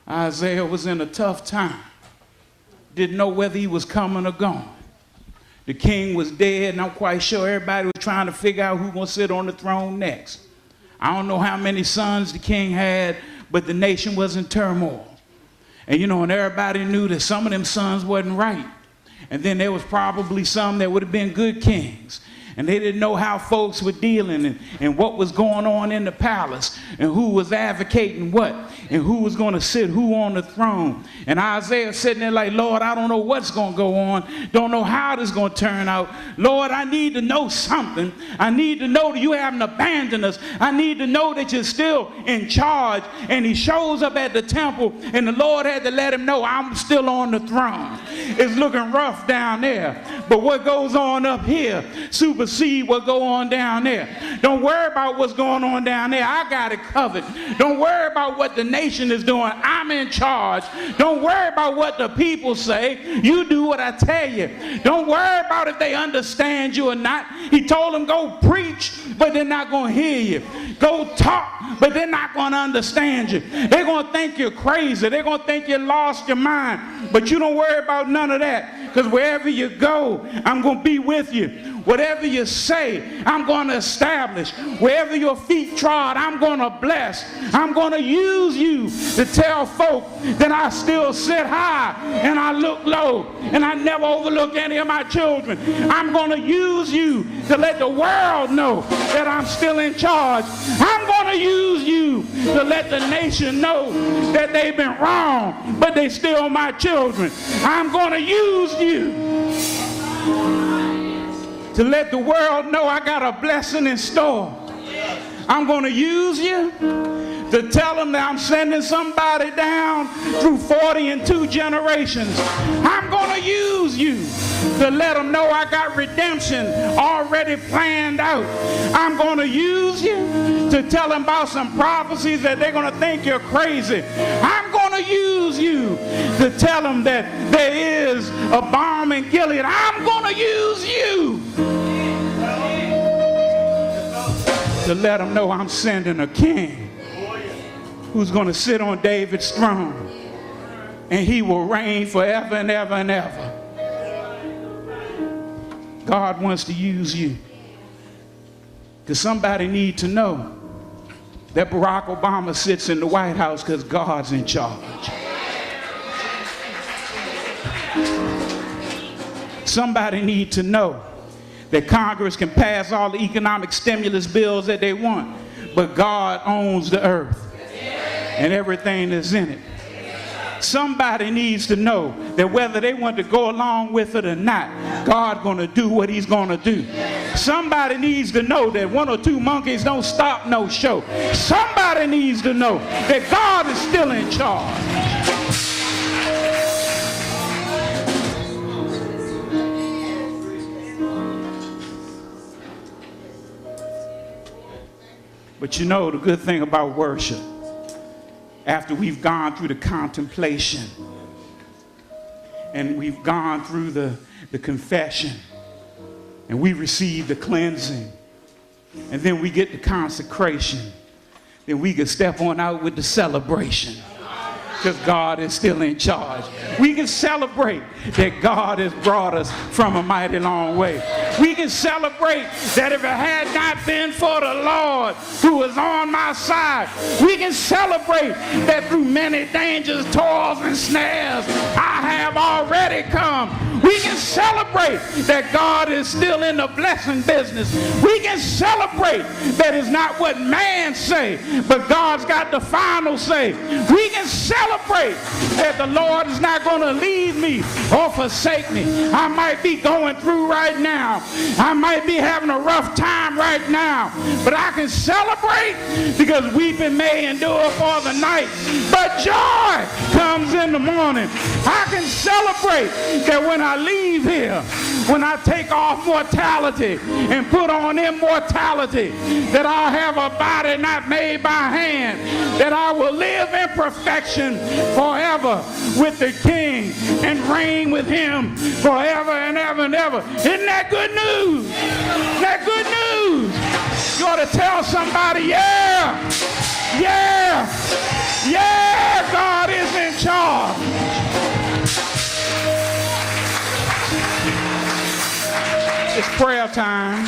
Isaiah was in a tough time. Didn't know whether he was coming or going. The king was dead, and I'm quite sure everybody was trying to figure out who's going to sit on the throne next. I don't know how many sons the king had, but the nation was in turmoil. And and everybody knew that some of them sons wasn't right. And then there was probably some that would have been good kings. And they didn't know how folks were dealing and what was going on in the palace and who was advocating what and who was going to sit who on the throne. And Isaiah sitting there like, Lord, I don't know what's going to go on. Don't know how this is going to turn out. Lord, I need to know something. I need to know that you haven't abandoned us. I need to know that you're still in charge. And he shows up at the temple, and the Lord had to let him know, I'm still on the throne. It's looking rough down there. But what goes on up here supersede what go on down there. Don't worry about what's going on down there. I got it covered. Don't worry about what the nation is doing. I'm in charge. Don't worry about what the people say. You do what I tell you. Don't worry about if they understand you or not. He told them, go preach, but they're not going to hear you. Go talk, but they're not going to understand you. They're going to think you're crazy. They're going to think you lost your mind. But you don't worry about none of that, because wherever you go, I'm going to be with you. Whatever you say, I'm going to establish. Wherever your feet trod, I'm going to bless. I'm going to use you to tell folk that I still sit high and I look low and I never overlook any of my children. I'm going to use you to let the world know that I'm still in charge. I'm going to use you to let the nation know that they've been wrong, but they still my children. I'm going to use you to let the world know I got a blessing in store. I'm going to use you to tell them that I'm sending somebody down through 42 generations. I'm going to use you to let them know I got redemption already planned out. I'm going to use you to tell them about some prophecies that they're going to think you're crazy. I'm going to use you to tell them that there is a balm in Gilead. I'm going to use you to let them know I'm sending a king who's going to sit on David's throne, and he will reign forever and ever and ever. God wants to use you, because somebody needs to know that Barack Obama sits in the White House because God's in charge. Somebody needs to know that Congress can pass all the economic stimulus bills that they want, but God owns the earth and everything that's in it. Somebody needs to know that whether they want to go along with it or not, God's going to do what he's going to do. Somebody needs to know that one or two monkeys don't stop no show. Somebody needs to know that God is still in charge. But the good thing about worship, after we've gone through the contemplation and we've gone through the confession and we receive the cleansing, and then we get the consecration, then we can step on out with the celebration, because God is still in charge. We can celebrate that God has brought us from a mighty long way. We can celebrate that if it had not been for the Lord who was on my side, we can celebrate that through many dangers, toils, and snares, I have already come. We can celebrate that God is still in the blessing business. We can celebrate that it's not what man say, but God's got the final say. We can celebrate that the Lord is not going to leave me or forsake me. I might be going through right now. I might be having a rough time right now, but I can celebrate because weeping may endure for the night, but joy comes in the morning. I can celebrate that when I leave here, when I take off mortality and put on immortality, that I'll have a body not made by hand, that I will live in perfection forever with the King and reign with him forever and ever and ever. Isn't that good news? Isn't that good news? You ought to tell somebody, yeah, God is in It's prayer time.